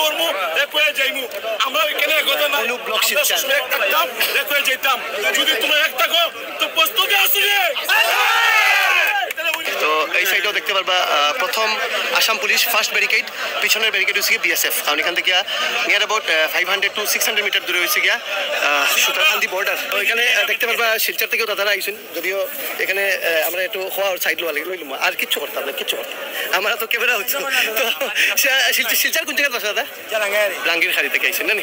করবো একয়ে যাইমু আমরা এখানে কথা না থাকতাম একয়ে যেতাম যদি তোমরা এক থাকো তো প্রস্তুতি আসলে। তো এই সাইডেও দেখতে পারবা প্রথম আসাম পুলিশ ফার্স্ট ব্যারিকেড, পিছনের ব্যারিকেড হচ্ছে গিয়ে বিএসএফ, কারণ এখান থেকে নিয়ার অ্যাবাউট 500 to 600 মিটার দূরে হয়েছে গিয়া সুতারকান্দি বর্ডার। তো এখানে দেখতে পারবা শিলচর থেকেও দাদারা আইসেন, যদিও এখানে আমরা একটু হওয়ার সাইড লইলাম আর কিচ্ছু করতাম না, কিচ্ছু করতাম আমরা তো ক্যামেরা হচ্ছে। তো শিলচর কোন জায়গায় বসা দাদা? রাঙ্গির খাড়ি থেকে আইসেন না?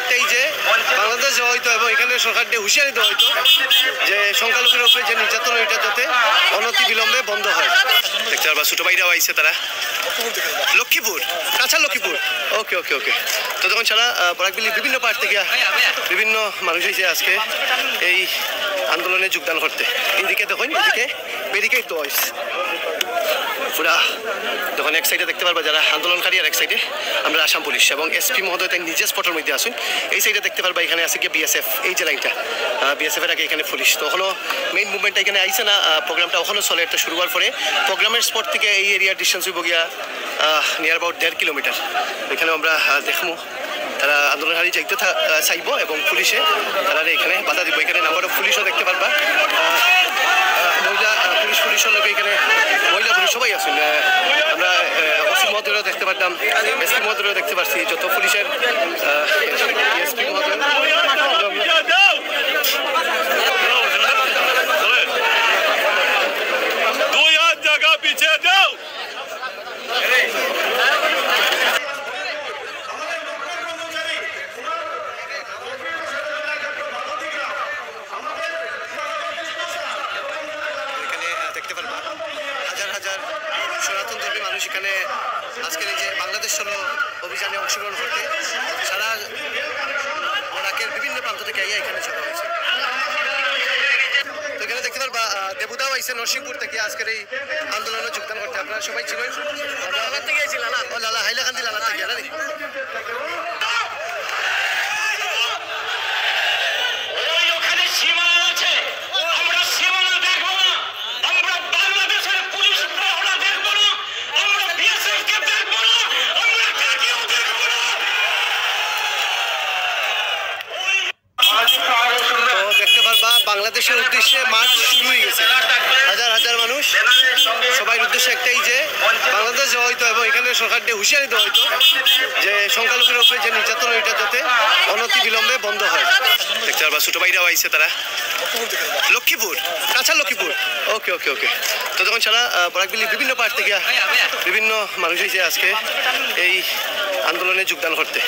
একটাই যে বাংলাদেশ হয়তো এবং এখানে সরকারকে হুঁশিয়ারি দেওয়া হয়তো যে সংখ্যালঘুদের উপরে যে নির্যাতন এটা যাতে অনতি বিলম্বে বন্ধ হয়। দেখতে পারবা ছোট ভাইরাও আইছে, তারা লক্ষ্মীপুর, কাঁচা লক্ষ্মীপুর। ওকে ওকে ওকে। তো তখন ছাড়া বরাকবিলির বিভিন্ন পার্ট থেকে বিভিন্ন মানুষ এসে আজকে এই আন্দোলনে যোগদান করতে। এদিকে দেখুন, এদিকে ব্যারিকেড দেওয়া হয়েছে পুরা। তখন এক সাইডে দেখতে পারবা যারা আন্দোলনকারী, আর এক সাইডে আমরা আসাম পুলিশ এবং এসপি মহোদয় তাই নিজের স্পটের মধ্যে আসুন। এই সাইডে দেখতে পারবা এখানে আছে কি বিএসএফ, এই যে লাইনটা বিএসএফ এর আগে এখানে পুলিশ। তো ওখানে মেইন মুভমেন্টটা এখানে আইছে না, প্রোগ্রামটা ওখানে চলে। একটা শুরু হওয়ার পরে প্রোগ্রামের স্পট থেকে এই এরিয়ার ডিস্টেন্স হইব গিয়া নিয়ার অ্যাবাউট 1.5 কিলোমিটার। এখানে আমরা দেখবো তারা আন্দোলনকারী যাইতে চাইব এবং পুলিশে তারা এখানে বাধা দিব। এখানে নাম্বার অফ পুলিশও দেখতে পারবা, মহিলা পুলিশের লোক এখানে মহিলা পুলিশ সবাই আছেন। আমরা ওসি মহোদয়ও দেখতে পারতাম, এসপি মহোদয়ও দেখতে পাচ্ছি, যত পুলিশের এসপি মহোদয়। সনাতন ধর্মী মানুষ এখানে আজকের এই যে বাংলাদেশ চলো অভিযানে অংশগ্রহণ করতে সারা বরাকের এখানে জড়ো হয়েছে। তো এখানে দেখতে পারবা দেবুদাও আইসে নরসিংপুর থেকে আজকের এই আন্দোলনে যোগদান করতে। আপনারা সবাই ছিলেন? লালা হাইলাকান্দি লালা থেকে নাকি? দেখতে পারবা বাংলাদেশের উদ্দেশ্যে মার্চ শুরু হয়ে গেছে। হাজার হাজার মানুষ, সবাই উদ্দেশ্য একটাই যে বাংলাদেশ যাওয়া হইতো এবং এখানে সরকারকে হুঁশিয়ারি দেওয়া হইতো যে সংখ্যালঘুদের উপরে যে নির্যাতন ওইটা যাতে অনতি বিলম্বে বন্ধ হয়। দেখতে পারবা ছোট ভাইরাও আইছে তারা লক্ষ্মীপুর, কাঁচা লক্ষ্মীপুর। ওকে ওকে ওকে। তো তখন ছাড়া বরাকবিলির বিভিন্ন পার্ট থেকে বিভিন্ন মানুষ হয়েছে আজকে এই আন্দোলনে যোগদান করতে।